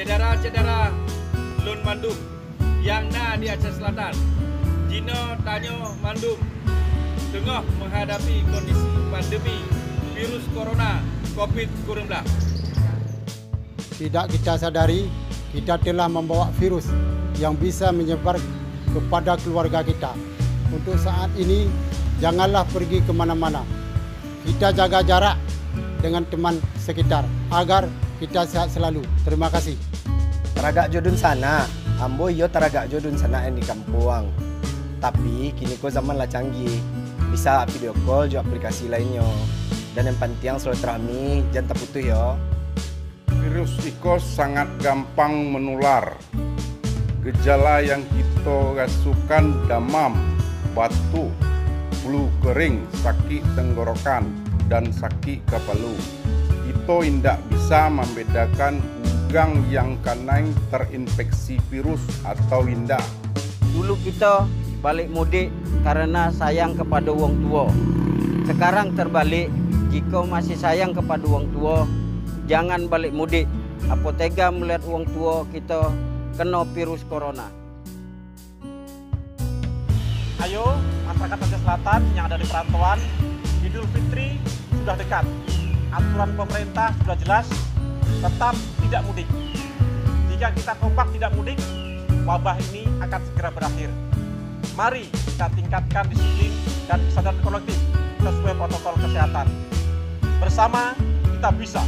Cedera-cedera Lun Mandum yang di Aceh Selatan, Jino Tanyo Mandum tengah menghadapi kondisi pandemi virus corona COVID-19. Tidak kita sadari, kita telah membawa virus yang bisa menyebar kepada keluarga kita. Untuk saat ini, janganlah pergi kemana-mana. Kita jaga jarak dengan teman sekitar agar kita sehat selalu. Terima kasih. Teragak jodun sana, ambo yo teragak jodun sana yang di kampung. Tapi kini ko zaman lah canggih, bisa video call juga aplikasi lainnya. Dan yang penting silaturahmi, jangan terputus yo. Virus iko sangat gampang menular. Gejala yang kita rasakan demam, batuk, flu kering, sakit tenggorokan, dan sakit kepala. Itu tidak bisa membedakan ugang yang kanai terinfeksi virus atau tidak. Dulu kita balik mudik karena sayang kepada wong tua. Sekarang terbalik, jika masih sayang kepada wong tua, jangan balik mudik. Apa tega melihat wong tua kita kena virus corona. Ayo, masyarakat Aceh Selatan yang ada di perantauan, Idul Fitri sudah dekat. Aturan pemerintah sudah jelas, tetap tidak mudik. Jika kita kompak tidak mudik, wabah ini akan segera berakhir. Mari kita tingkatkan disiplin dan kesadaran kolektif sesuai protokol kesehatan. Bersama kita bisa